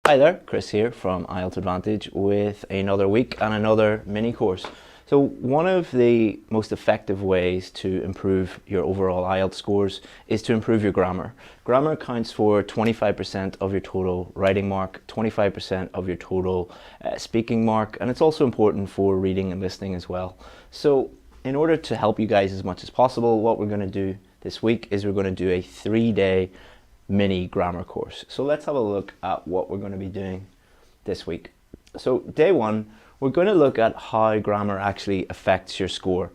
Hi there, Chris here from IELTS Advantage with another week and another mini course. So one of the most effective ways to improve your overall IELTS scores is to improve your grammar. Grammar accounts for 25% of your total writing mark, 25% of your total speaking mark, and it's also important for reading and listening as well. So in order to help you guys as much as possible, what we're going to do this week is we're going to do a 3-day mini grammar course. So let's have a look at what we're going to be doing this week. So day one, we're going to look at how grammar actually affects your score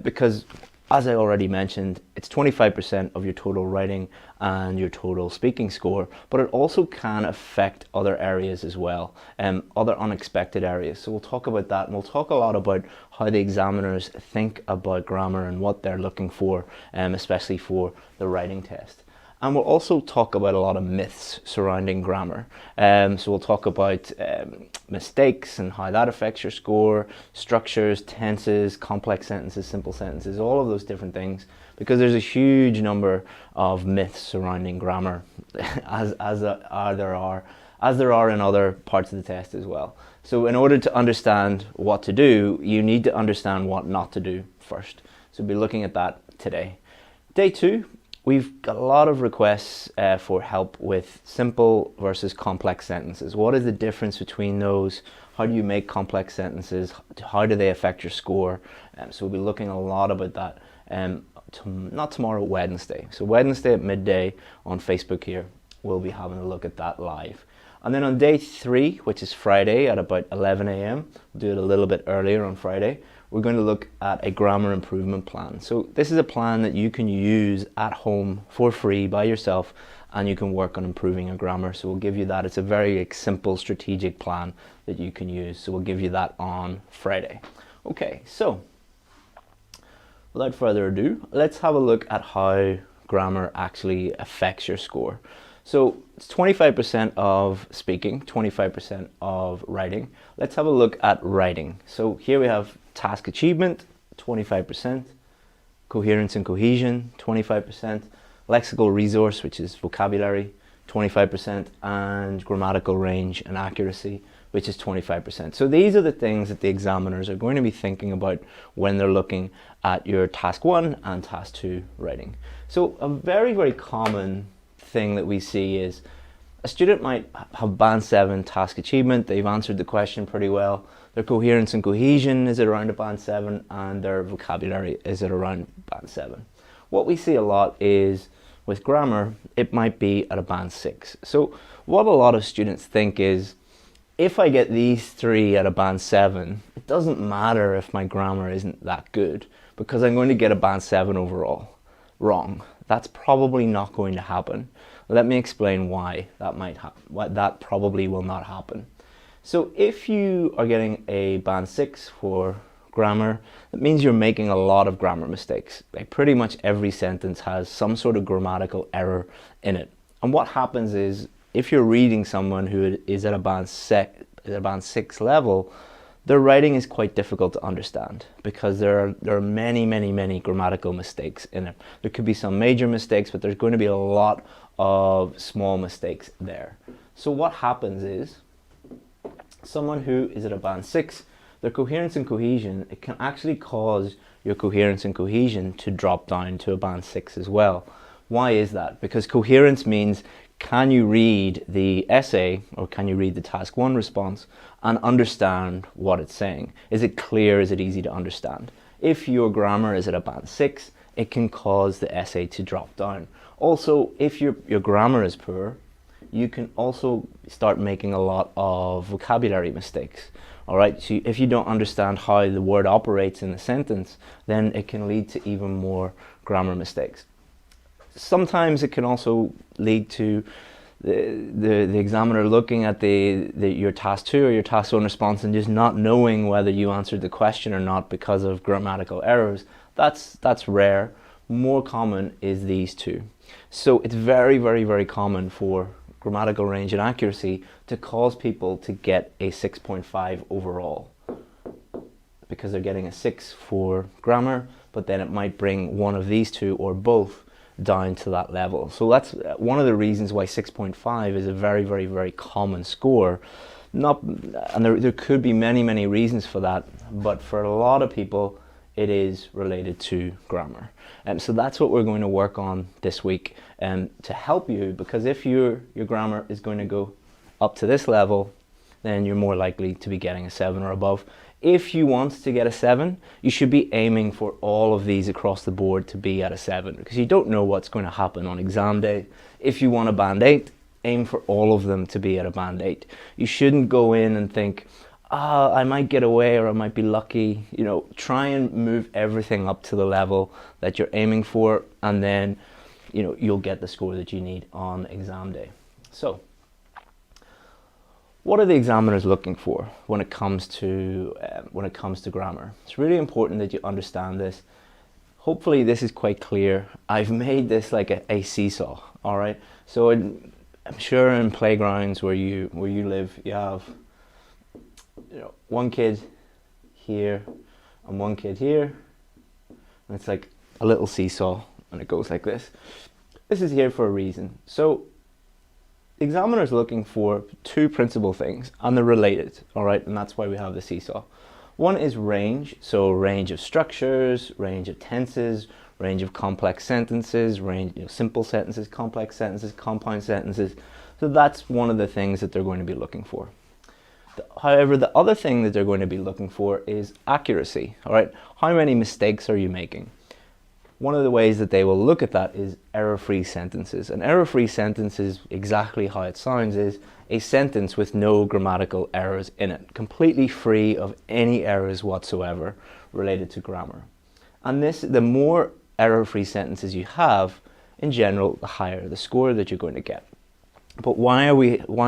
because, as I already mentioned, it's 25% of your total writing and your total speaking score, but it also can affect other areas as well, other unexpected areas. So we'll talk about that, and we'll talk a lot about how the examiners think about grammar and what they're looking for, especially for the writing test. And we'll also talk about a lot of myths surrounding grammar. So we'll talk about mistakes and how that affects your score, structures, tenses, complex sentences, simple sentences, all of those different things, because there's a huge number of myths surrounding grammar, as there are in other parts of the test as well. So in order to understand what to do, you need to understand what not to do first. So we'll be looking at that today. Day two, we've got a lot of requests for help with simple versus complex sentences. What is the difference between those? How do you make complex sentences? How do they affect your score? So we'll be looking a lot about that. Not tomorrow, Wednesday. So Wednesday at midday on Facebook here, we'll be having a look at that live. And then on day three, which is Friday at about 11 a.m., we'll do it a little bit earlier on Friday, we're going to look at a grammar improvement plan. So this is a plan that you can use at home for free by yourself, and you can work on improving your grammar. So we'll give you that. It's a very simple strategic plan that you can use. So we'll give you that on Friday. Okay, so without further ado, let's have a look at how grammar actually affects your score. So it's 25% of speaking, 25% of writing. Let's have a look at writing. So here we have task achievement, 25%, coherence and cohesion, 25%, lexical resource, which is vocabulary, 25%, and grammatical range and accuracy, which is 25%. So these are the things that the examiners are going to be thinking about when they're looking at your task 1 and task 2 writing. So a very, very common thing that we see is a student might have band 7 task achievement. They've answered the question pretty well. Their coherence and cohesion is at around a band 7, and their vocabulary is at around band 7. What we see a lot is with grammar, it might be at a band 6. So what a lot of students think is, if I get these 3 at a band 7, it doesn't matter if my grammar isn't that good, because I'm going to get a band 7 overall. Wrong. That's probably not going to happen. Let me explain why that probably will not happen. So if you are getting a band 6 for grammar, that means you're making a lot of grammar mistakes. Like pretty much every sentence has some sort of grammatical error in it. And what happens is, if you're reading someone who is at a band 6 level, their writing is quite difficult to understand because there are many grammatical mistakes in it. There could be some major mistakes, but there's going to be a lot of small mistakes there. So what happens is, someone who is at a band 6, their coherence and cohesion, it can actually cause your coherence and cohesion to drop down to a band 6 as well. Why is that? Because coherence means, can you read the essay or can you read the task 1 response and understand what it's saying? Is it clear? Is it easy to understand? If your grammar is at a band 6, it can cause the essay to drop down. Also, if your grammar is poor, you can also start making a lot of vocabulary mistakes. All right, so if you don't understand how the word operates in a sentence, then it can lead to even more grammar mistakes. Sometimes it can also lead to the examiner looking at your task 2 or your task 1 response and just not knowing whether you answered the question or not because of grammatical errors. That's rare. More common is these two. So it's very common for grammatical range and accuracy to cause people to get a 6.5 overall, because they're getting a 6 for grammar, but then it might bring one of these two or both down to that level. So that's one of the reasons why 6.5 is a very, very, very common score. And there could be many, many reasons for that, but for a lot of people, it is related to grammar. So that's what we're going to work on this week to help you, because if your grammar is going to go up to this level, then you're more likely to be getting a 7 or above. If you want to get a 7, you should be aiming for all of these across the board to be at a 7, because you don't know what's going to happen on exam day. If you want a band 8, aim for all of them to be at a band 8. You shouldn't go in and think, I might get away or I might be lucky. You know, try and move everything up to the level that you're aiming for, and then, you know, you'll get the score that you need on exam day. So, what are the examiners looking for when it comes to grammar? It's really important that you understand this. Hopefully this is quite clear. I've made this like a seesaw, all right? So I'm sure in playgrounds where you live, you have, you know, one kid here and one kid here, and it's like a little seesaw, and it goes like this. This is here for a reason. So the examiner is looking for two principal things, and they're related, all right? And that's why we have the seesaw. One is range, so range of structures, range of tenses, range of complex sentences, range, you know, simple sentences, complex sentences, compound sentences. So that's one of the things that they're going to be looking for. However, the other thing that they're going to be looking for is accuracy, all right? How many mistakes are you making? One of the ways that they will look at that is error-free sentences. An error-free sentence is exactly how it sounds, is a sentence with no grammatical errors in it, completely free of any errors whatsoever related to grammar. And the more error-free sentences you have, in general, the higher the score that you're going to get. But why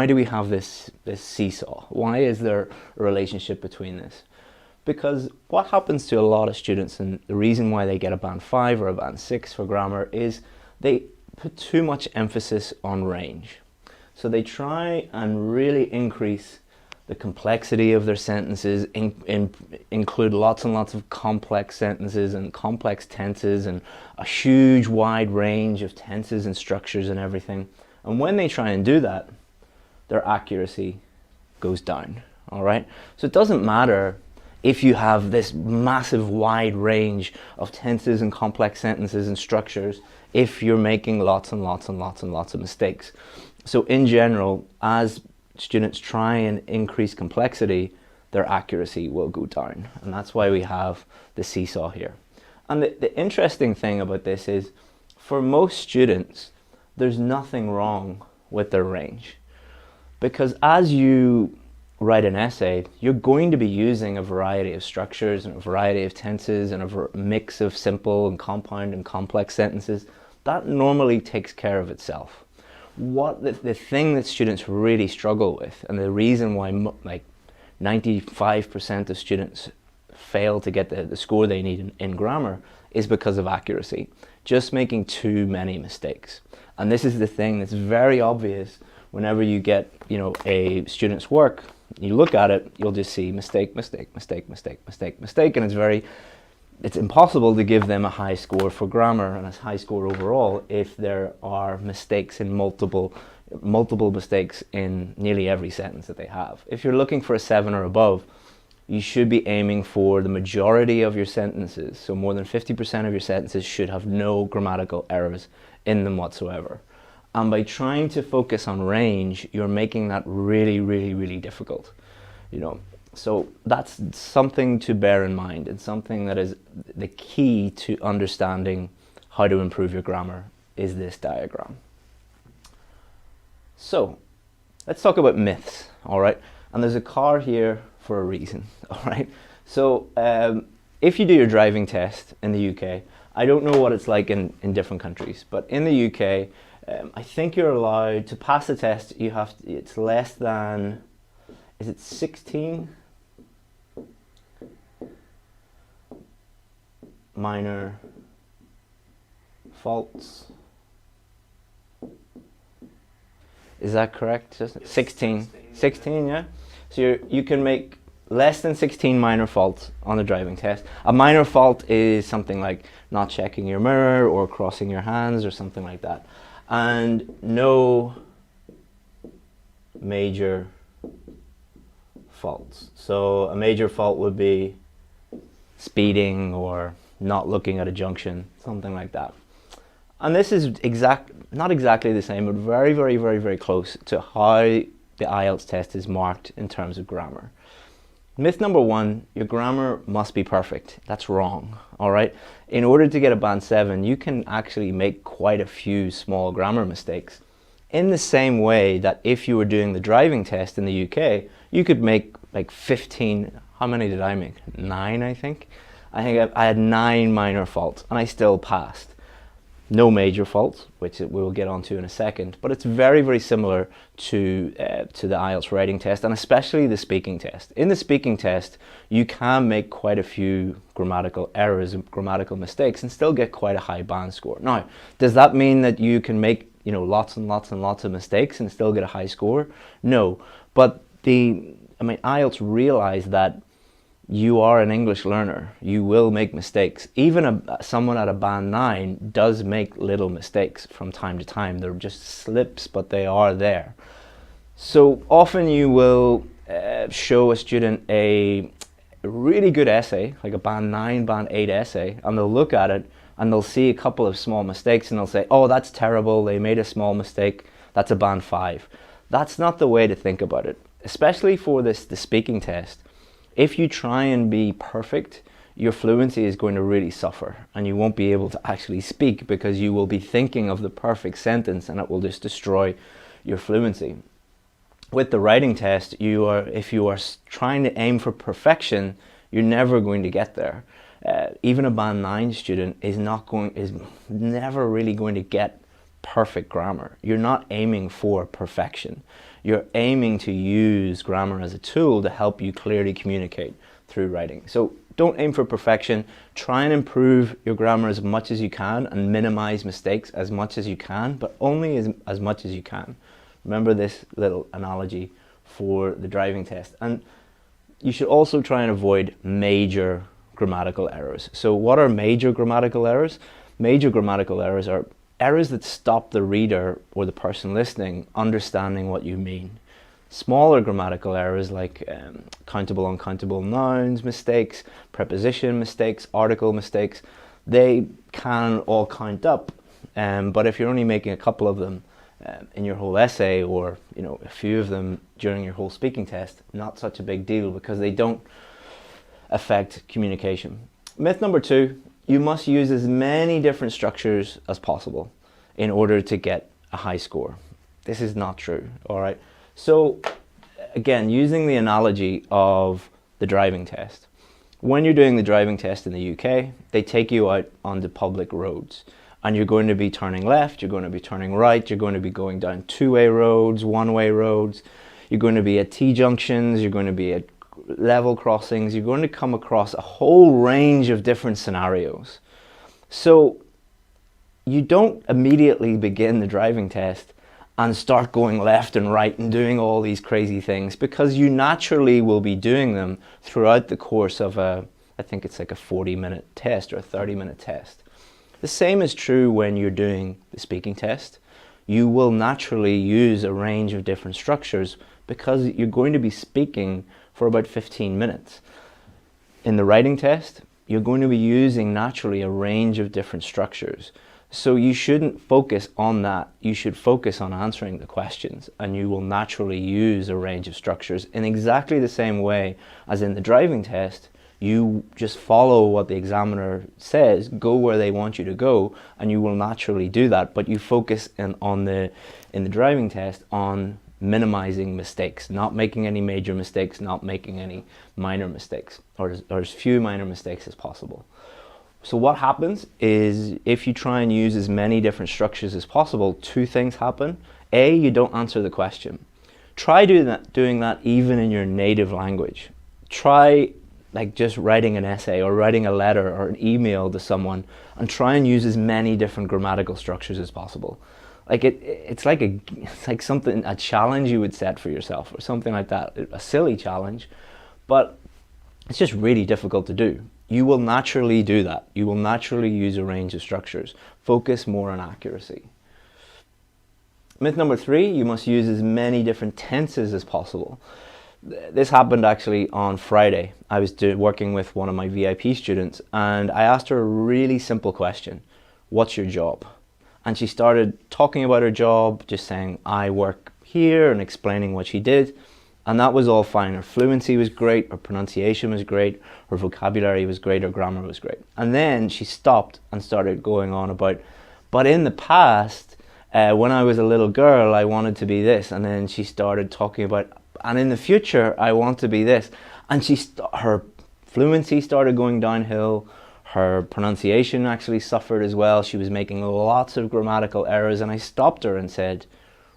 do we have this seesaw? Why is there a relationship between this? Because what happens to a lot of students, and the reason why they get a band 5 or a band 6 for grammar, is they put too much emphasis on range. So they try and really increase the complexity of their sentences, include lots and lots of complex sentences and complex tenses and a huge wide range of tenses and structures and everything. And when they try and do that, their accuracy goes down, all right? So it doesn't matter if you have this massive wide range of tenses and complex sentences and structures, if you're making lots and lots and lots and lots of mistakes. So in general, as students try and increase complexity, their accuracy will go down. And that's why we have the seesaw here. And the interesting thing about this is, for most students, there's nothing wrong with their range. Because as you write an essay, you're going to be using a variety of structures and a variety of tenses and a mix of simple and compound and complex sentences. That normally takes care of itself. What the thing that students really struggle with, and the reason why like 95% of students fail to get the score they need in grammar, is because of accuracy. Just making too many mistakes. And this is the thing that's very obvious whenever you get, you know, a student's work. You look at it, you'll just see mistake, mistake, mistake, mistake, mistake, mistake, and it's impossible to give them a high score for grammar and a high score overall if there are mistakes in multiple mistakes in nearly every sentence that they have. If you're looking for a 7 or above, you should be aiming for the majority of your sentences. So more than 50% of your sentences should have no grammatical errors in them whatsoever. And by trying to focus on range, you're making that really, really, really difficult. You know, so that's something to bear in mind, and something that is the key to understanding how to improve your grammar is this diagram. So let's talk about myths, all right? And there's a car here for a reason, all right? So if you do your driving test in the UK, I don't know what it's like in different countries, but in the UK, I think you're allowed to pass the test. It's less than, is it 16 minor faults? Is that correct? Just 16, 16, yeah. So you can make less than 16 minor faults on the driving test. A minor fault is something like not checking your mirror or crossing your hands or something like that. And no major faults. So a major fault would be speeding or not looking at a junction, something like that. And this is not exactly the same, but very, very, very, very close to how the IELTS test is marked in terms of grammar. Myth number one, your grammar must be perfect. That's wrong, all right? In order to get a band 7, you can actually make quite a few small grammar mistakes. In the same way that if you were doing the driving test in the UK, you could make like 15, how many did I make? 9, I think. I think I had 9 minor faults and I still passed. No major faults, which we will get onto in a second, but it's very, very similar to the IELTS writing test, and especially the speaking test. In the speaking test, you can make quite a few grammatical errors and grammatical mistakes and still get quite a high band score. Now, does that mean that you can make, you know, lots and lots and lots of mistakes and still get a high score? No, but IELTS realize that you are an English learner. You will make mistakes. Even someone at a band 9 does make little mistakes from time to time. They're just slips, but they are there. So often you will show a student a really good essay, like a band 9, band 8 essay, and they'll look at it and they'll see a couple of small mistakes and they'll say, oh, that's terrible, they made a small mistake, that's a band 5. That's not the way to think about it, especially for the speaking test. If you try and be perfect, your fluency is going to really suffer and you won't be able to actually speak because you will be thinking of the perfect sentence and it will just destroy your fluency. With the writing test, if you are trying to aim for perfection, you're never going to get there. Even a band 9 student is never really going to get perfect grammar. You're not aiming for perfection. You're aiming to use grammar as a tool to help you clearly communicate through writing. So don't aim for perfection. Try and improve your grammar as much as you can and minimize mistakes as much as you can, but only as much as you can. Remember this little analogy for the driving test. And you should also try and avoid major grammatical errors. So what are major grammatical errors? Major grammatical errors are errors that stop the reader or the person listening understanding what you mean. Smaller grammatical errors like countable, uncountable nouns mistakes, preposition mistakes, article mistakes, they can all count up. But if you're only making a couple of them in your whole essay, or a few of them during your whole speaking test, not such a big deal because they don't affect communication. Myth number 2, you must use as many different structures as possible in order to get a high score. This is not true, all right? So again, using the analogy of the driving test. When you're doing the driving test in the UK, they take you out onto public roads and you're going to be turning left, you're going to be turning right, you're going to be going down two-way roads, one-way roads, you're going to be at T-junctions, you're going to be at level crossings, you're going to come across a whole range of different scenarios. So you don't immediately begin the driving test and start going left and right and doing all these crazy things, because you naturally will be doing them throughout the course of I think it's like a 40-minute test or a 30-minute test. The same is true when you're doing the speaking test. You will naturally use a range of different structures because you're going to be speaking for about 15 minutes. In the writing test, you're going to be using naturally a range of different structures. So you shouldn't focus on that. You should focus on answering the questions, and you will naturally use a range of structures in exactly the same way as in the driving test. You just follow what the examiner says, go where they want you to go, and you will naturally do that. But you focus in the driving test on minimizing mistakes, not making any major mistakes, not making any minor mistakes, or as few minor mistakes as possible. So what happens is, if you try and use as many different structures as possible, 2 things happen. A, you don't answer the question. Try doing that even in your native language. Try like just writing an essay or writing a letter or an email to someone, and try and use as many different grammatical structures as possible. Like it's like something, a challenge you would set for yourself or something like that, a silly challenge. but it's just really difficult to do. You will naturally do that. You will naturally use a range of structures. Focus more on accuracy. Myth number 3, you must use as many different tenses as possible. This happened actually on Friday. I was working with one of my VIP students and I asked her a really simple question. What's your job? And she started talking about her job, just saying, I work here, and explaining what she did. And that was all fine. Her fluency was great, her pronunciation was great, her vocabulary was great, her grammar was great. And then she stopped and started going on about, but in the past, when I was a little girl, I wanted to be this. And then she started talking about, and in the future, I want to be this. And her fluency started going downhill. Her pronunciation actually suffered as well. She was making lots of grammatical errors. And I stopped her and said,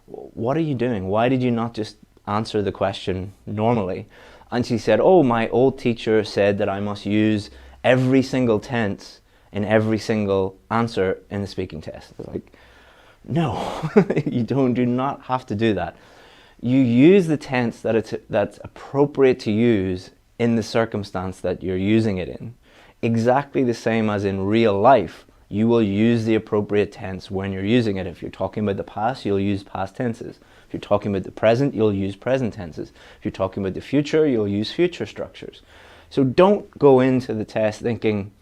what are you doing? Why did you not just answer the question normally? And she said, oh, my old teacher said that I must use every single tense in every single answer in the speaking test. I was like, no, you do not have to do that. You use the tense that's appropriate to use in the circumstance that you're using it in. Exactly the same as in real life. You will use the appropriate tense when you're using it. If you're talking about the past, you'll use past tenses. If you're talking about the present, you'll use present tenses. If you're talking about the future, you'll use future structures. So don't go into the test thinking,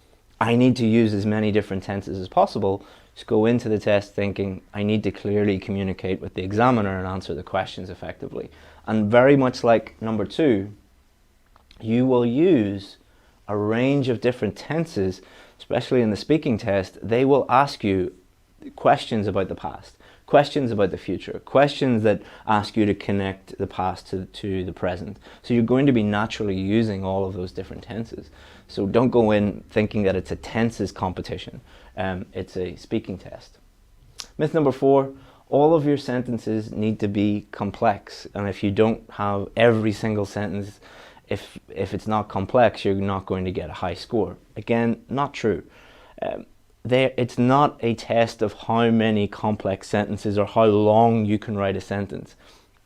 I need to use as many different tenses as possible. Just go into the test thinking, I need to clearly communicate with the examiner and answer the questions effectively. And very much like number 2, you will use a range of different tenses, especially in the speaking test. They will ask you questions about the past, questions about the future, questions that ask you to connect the past to the present. So you're going to be naturally using all of those different tenses. So don't go in thinking that it's a tenses competition. It's a speaking test. Myth number 4, all of your sentences need to be complex. And if you don't have every single sentence, if it's not complex, you're not going to get a high score. Again, not true. It's not a test of how many complex sentences or how long you can write a sentence.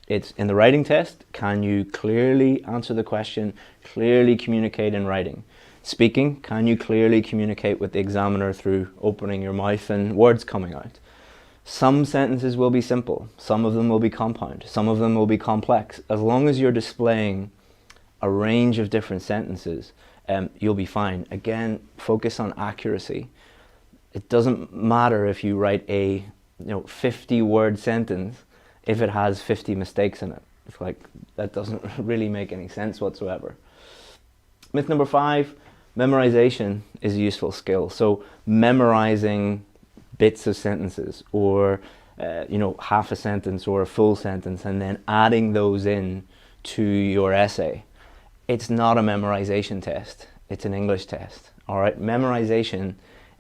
It's in the writing test, can you clearly answer the question, clearly communicate in writing? Speaking, can you clearly communicate with the examiner through opening your mouth and words coming out? Some sentences will be simple, some of them will be compound, some of them will be complex. As long as you're displaying a range of different sentences, you'll be fine. Again, focus on accuracy. It doesn't matter if you write a 50-word sentence if it has 50 mistakes in it. It's like, that doesn't really make any sense whatsoever. Myth number 5, memorization is a useful skill. So memorizing bits of sentences, or half a sentence or a full sentence, and then adding those in to your essay. It's not a memorization test, it's an English test. All right, memorization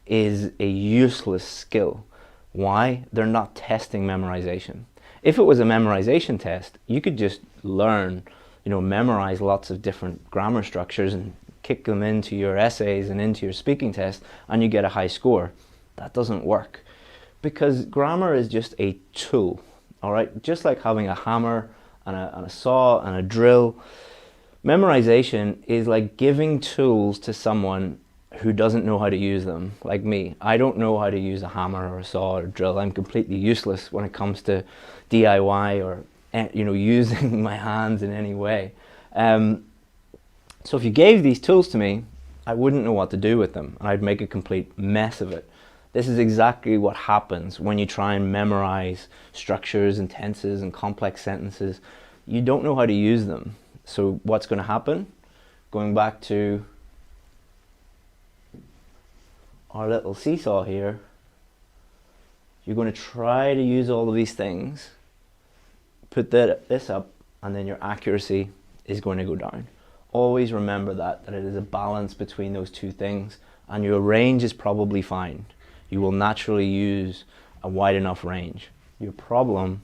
is a useless skill. Why? They're not testing memorization. If it was a memorization test, you could just learn, memorize lots of different grammar structures and kick them into your essays and into your speaking test, and you get a high score. That doesn't work, because grammar is just a tool. All right, just like having a hammer and a saw and a drill. Memorization is like giving tools to someone who doesn't know how to use them, like me. I don't know how to use a hammer or a saw or a drill. I'm completely useless when it comes to DIY or using my hands in any way. So if you gave these tools to me, I wouldn't know what to do with them, and I'd make a complete mess of it. This is exactly what happens when you try and memorize structures and tenses and complex sentences. You don't know how to use them. So what's going to happen? Going back to our little seesaw here, you're going to try to use all of these things, put this up, and then your accuracy is going to go down. Always remember that it is a balance between those two things, and your range is probably fine. You will naturally use a wide enough range. Your problem,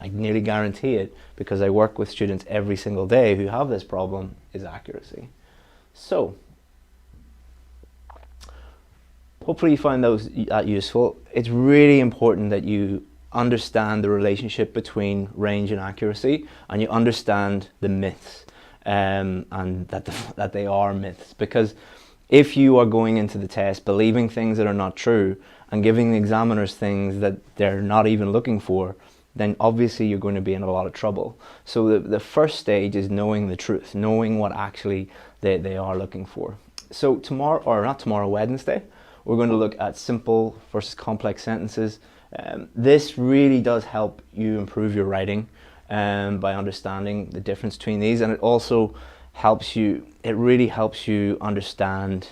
I nearly guarantee it, because I work with students every single day who have this problem, is accuracy. So, hopefully you find that useful. It's really important that you understand the relationship between range and accuracy, and you understand the myths. and that they are myths. Because if you are going into the test believing things that are not true and giving the examiners things that they're not even looking for, then obviously you're going to be in a lot of trouble. So the first stage is knowing the truth, knowing what actually they are looking for. So tomorrow, or not tomorrow, Wednesday, we're going to look at simple versus complex sentences. This really does help you improve your writing by understanding the difference between these, and it also helps you, it really helps you understand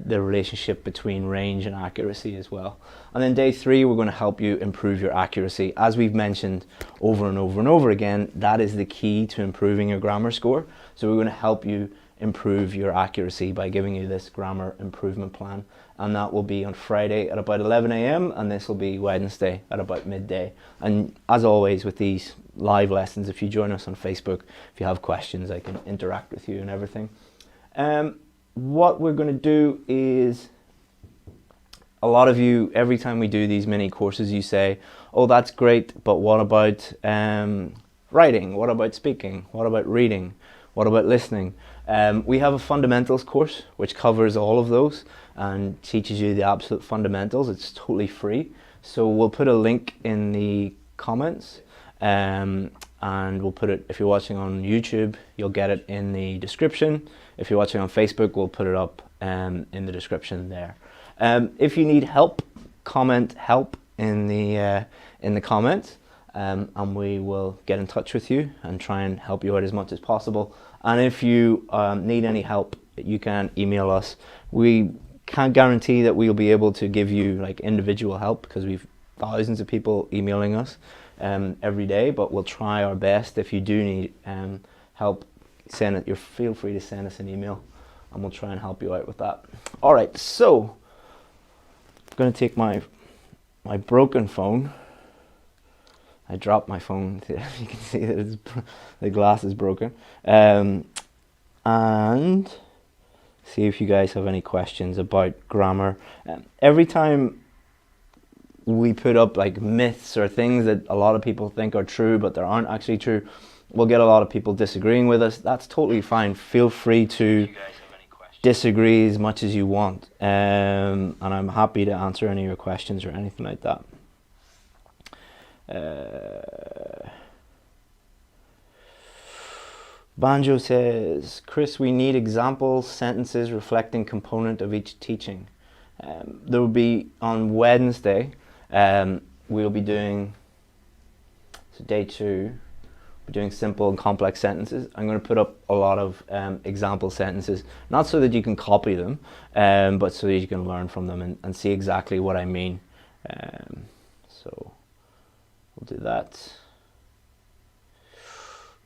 the relationship between range and accuracy as well. And then day 3, we're going to help you improve your accuracy. As we've mentioned over and over and over again, that is the key to improving your grammar score. So we're going to help you improve your accuracy by giving you this grammar improvement plan, and that will be on Friday at about 11 AM, and this will be Wednesday at about midday. And as always with these live lessons, if you join us on Facebook, if you have questions, I can interact with you and everything. What we're going to do is, a lot of you, every time we do these mini courses, you say, oh, that's great, but what about writing? What about speaking? What about reading? What about listening? We have a fundamentals course which covers all of those and teaches you the absolute fundamentals. It's totally free. So we'll put a link in the comments, and we'll put it, if you're watching on YouTube, you'll get it in the description. If you're watching on Facebook, we'll put it up in the description there. If you need help, comment help in the comments, and we will get in touch with you and try and help you out as much as possible. And if you need any help, you can email us. We can't guarantee that we'll be able to give you like individual help, because we've thousands of people emailing us every day, but we'll try our best. If you do need help, feel free to send us an email and we'll try and help you out with that. All right, so I'm going to take my broken phone. I dropped my phone. You can see that the glass is broken. And see if you guys have any questions about grammar. Every time we put up like myths or things that a lot of people think are true but they aren't actually true, we'll get a lot of people disagreeing with us. That's totally fine. Feel free to disagree as much as you want, and I'm happy to answer any of your questions or anything like that. Banjo says, Chris, we need example sentences reflecting component of each teaching. There will be on Wednesday, we'll be doing, so day 2, we're doing simple and complex sentences. I'm going to put up a lot of example sentences, not so that you can copy them, but so that you can learn from them and see exactly what I mean. So we'll do that.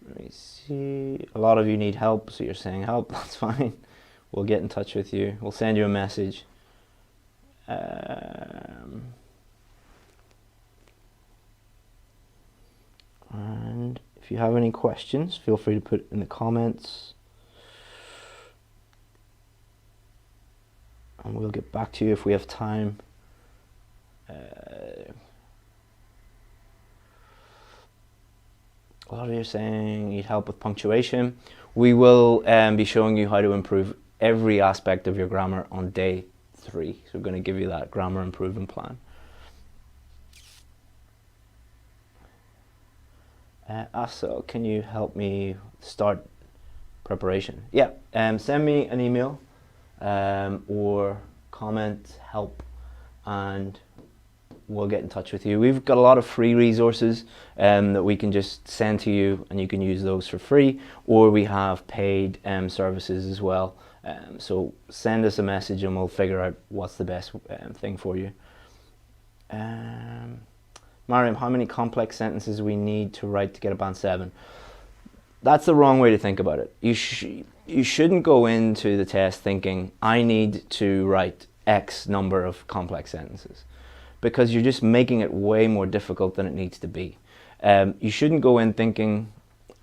Let me see. A lot of you need help, so you're saying help. That's fine. We'll get in touch with you. We'll send you a message. And if you have any questions, feel free to put it in the comments. And we'll get back to you if we have time. A lot of you are saying need help with punctuation. We will be showing you how to improve every aspect of your grammar on day 3. So we're going to give you that grammar improvement plan. Asa, can you help me start preparation? Yeah, send me an email or comment help and we'll get in touch with you. We've got a lot of free resources that we can just send to you and you can use those for free, or we have paid services as well. So send us a message and we'll figure out what's the best thing for you. Mariam, how many complex sentences we need to write to get a band 7? That's the wrong way to think about it. You shouldn't go into the test thinking, I need to write X number of complex sentences, because you're just making it way more difficult than it needs to be. You shouldn't go in thinking,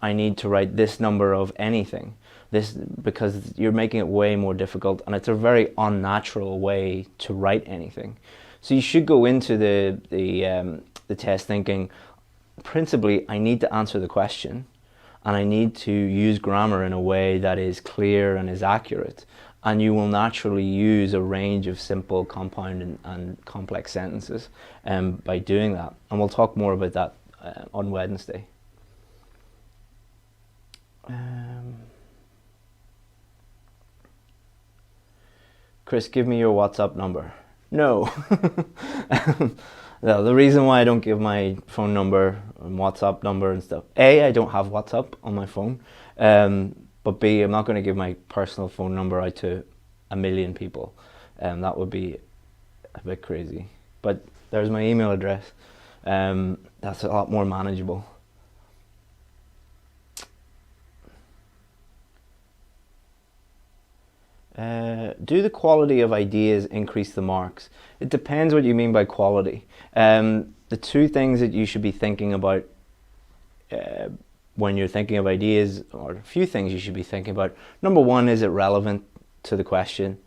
I need to write this number of anything, because you're making it way more difficult, and it's a very unnatural way to write anything. So you should go into the test thinking, principally, I need to answer the question, and I need to use grammar in a way that is clear and is accurate. And you will naturally use a range of simple, compound and complex sentences by doing that. And we'll talk more about that on Wednesday. Chris, give me your WhatsApp number. No. No, the reason why I don't give my phone number and WhatsApp number and stuff, A, I don't have WhatsApp on my phone, but B, I'm not going to give my personal phone number out to 1 million people. That would be a bit crazy. But there's my email address. That's a lot more manageable. Do the quality of ideas increase the marks? It depends what you mean by quality. The two things that you should be thinking about when you're thinking of ideas, or a few things you should be thinking about. Number one, is it relevant to the question?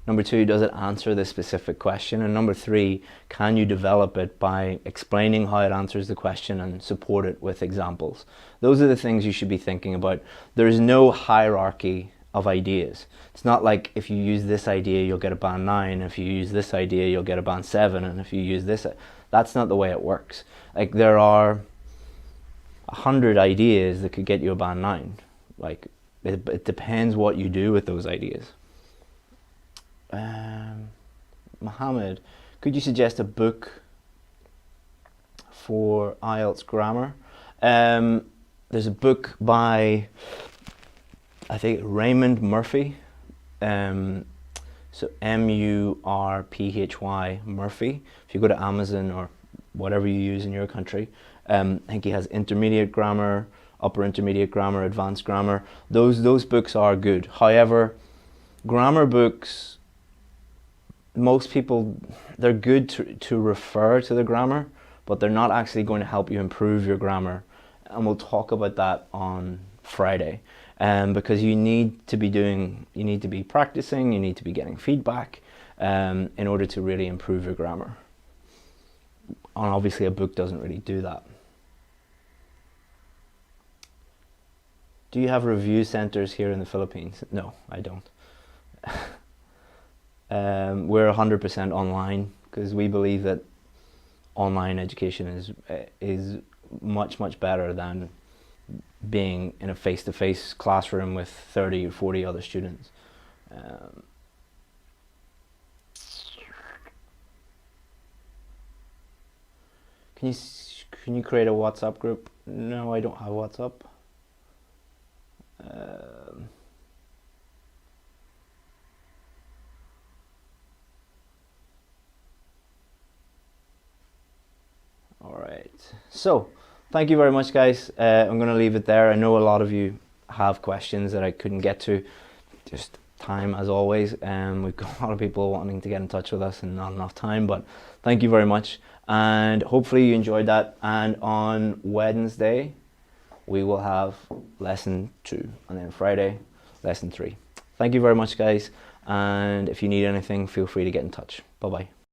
Number two, does it answer the specific question? And number three, can you develop it by explaining how it answers the question and support it with examples? Those are the things you should be thinking about. There's no hierarchy of ideas. It's not like if you use this idea you'll get a band 9, if you use this idea you'll get a band 7, and if you use this, that's not the way it works. Like, there are 100 ideas that could get you a band 9. Like, it depends what you do with those ideas. Mohammed, could you suggest a book for IELTS grammar? There's a book by, I think, Raymond Murphy, so M-U-R-P-H-Y, Murphy. If you go to Amazon or whatever you use in your country, I think he has intermediate grammar, upper intermediate grammar, advanced grammar. Those books are good. However, grammar books, most people, they're good to refer to the grammar, but they're not actually going to help you improve your grammar. And we'll talk about that on Friday. Because you need to be practicing, you need to be getting feedback in order to really improve your grammar. And obviously a book doesn't really do that. Do you have review centers here in the Philippines? No, I don't. We're 100% online because we believe that online education is much better than being in a face-to-face classroom with 30 or 40 other students. Can you create a WhatsApp group? No, I don't have WhatsApp. All right, so thank you very much, guys. I'm going to leave it there. I know a lot of you have questions that I couldn't get to. Just time, as always. We've got a lot of people wanting to get in touch with us and not enough time, but thank you very much. And hopefully you enjoyed that. And on Wednesday, we will have lesson 2. And then Friday, lesson 3. Thank you very much, guys. And if you need anything, feel free to get in touch. Bye-bye.